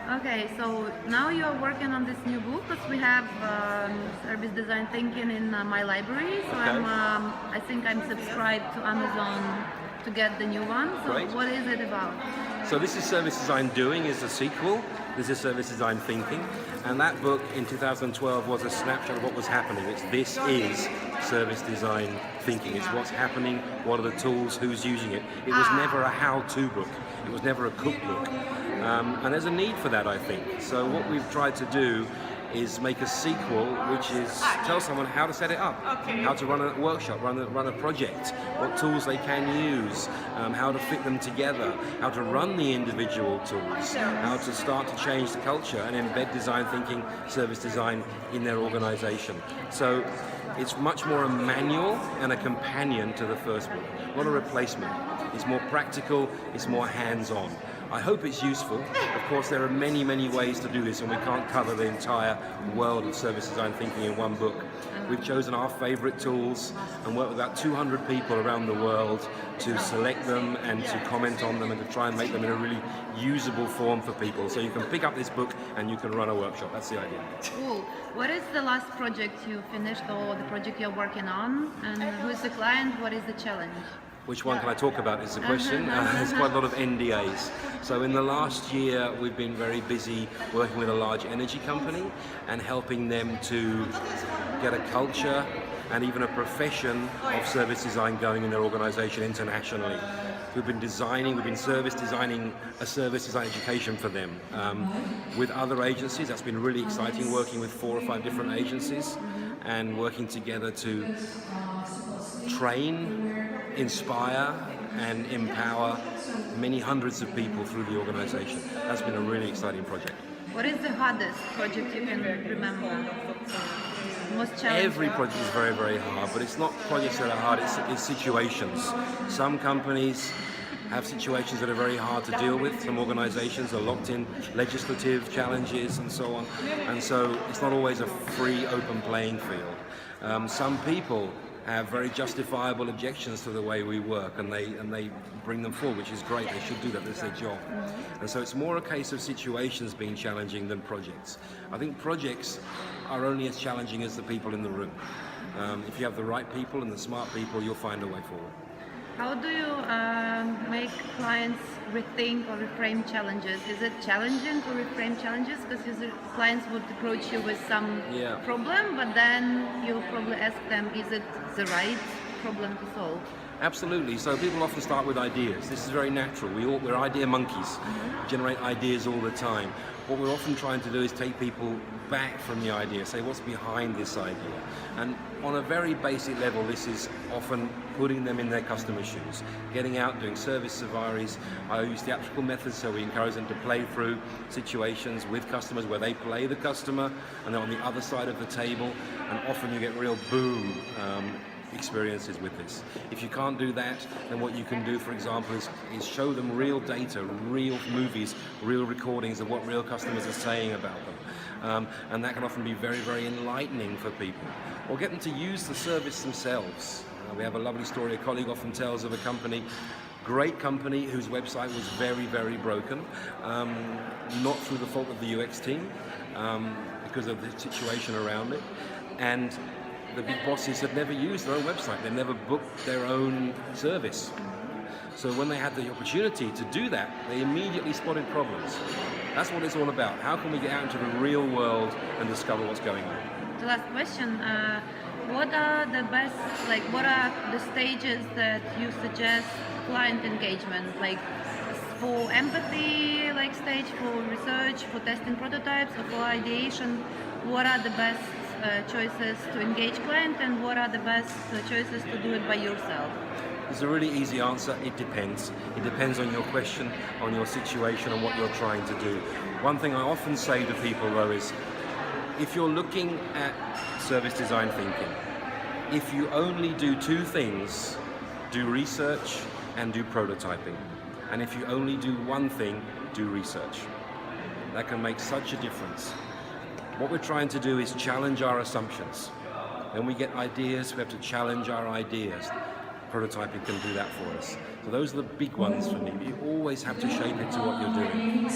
Okay, so now you're working on this new book because we have service design thinking in my library. So Okay. I think I'm subscribed to Amazon to get the new one. So Great. what is it about? So this is Service Design Doing, is the sequel. This is Service Design Thinking. And that book in 2012 was a snapshot of what was happening. This is Service Design Thinking. It's what's happening, what are the tools, who's using it. It was never a how-to book. It was never a cookbook. And there's a need for that, I think. So what we've tried to do is make a sequel which is tell someone how to set it up, how to run a workshop, run a project, what tools they can use, how to fit them together, how to run the individual tools, how to start to change the culture and embed design thinking, service design in their organization. So it's much more a manual and a companion to the first book, not a replacement. It's more practical, it's more hands-on. I hope it's useful. Of course, there are many, many ways to do this, and we can't cover the entire world of service design thinking in one book. We've chosen our favorite tools and worked with about 200 people around the world to select them and to comment on them and to try and make them in a really usable form for people. So you can pick up this book and you can run a workshop. That's the idea. Cool. What is the last project you finished or the project you're working on? And who is the client? What is the challenge? Which one can I talk about is the question. There's quite a lot of NDAs. So in the last year, we've been very busy working with a large energy company and helping them to get a culture and even a profession of service design going in their organization internationally. We've been service designing a service design education for them with other agencies. That's been really exciting, working with 4 or 5 different agencies and working together to train, inspire and empower many hundreds of people through the organization. That's been a really exciting project. What is the hardest project you can remember? Most challenging? Every project is very, very hard, but it's not projects that are hard, it's situations. Some companies have situations that are very hard to deal with. Some organizations are locked in legislative challenges and so on. And so it's not always a free, open playing field. Some people have very justifiable objections to the way we work, and they bring them forward, which is great. They should do that. That's their job. And so it's more a case of situations being challenging than projects. I think projects are only as challenging as the people in the room. If you have the right people and the smart people, you'll find a way forward. How do you make clients rethink or reframe challenges? Is it challenging to reframe challenges? Because clients would approach you with some problem, but then you probably ask them, is it the right problem to solve? Absolutely. So people often start with ideas. This is very natural. We're idea monkeys. We generate ideas all the time. What we're often trying to do is take people back from the idea, say what's behind this idea. And on a very basic level, this is often putting them in their customer's shoes, getting out, doing service safaris. I use theatrical methods, so we encourage them to play through situations with customers where they play the customer and they're on the other side of the table, and often you get real boom experiences with this. If you can't do that, then what you can do, for example, is show them real data, real movies, real recordings of what real customers are saying about them. And that can often be very, very enlightening for people. Or get them to use the service themselves. We have a lovely story a colleague often tells of a company, great company whose website was very, very broken, not through the fault of the UX team, because of the situation around it. And the big bosses had never used their own website. They never booked their own service. So when they had the opportunity to do that, they immediately spotted problems. That's what it's all about. How can we get out into the real world and discover what's going on? The last question, what are the best, what are the stages that you suggest client engagement? Like for empathy, stage, for research, for testing prototypes, or for ideation, what are the best choices to engage client, and what are the best choices to do it by yourself? It's a really easy answer. It depends. It depends on your question, on your situation, and what you're trying to do. One thing I often say to people though is, if you're looking at service design thinking, if you only do 2 things, do research and do prototyping. And if you only do 1 thing, do research. That can make such a difference. What we're trying to do is challenge our assumptions. When we get ideas, we have to challenge our ideas. Prototyping can do that for us. So those are the big ones for me. You always have to shape it to what you're doing.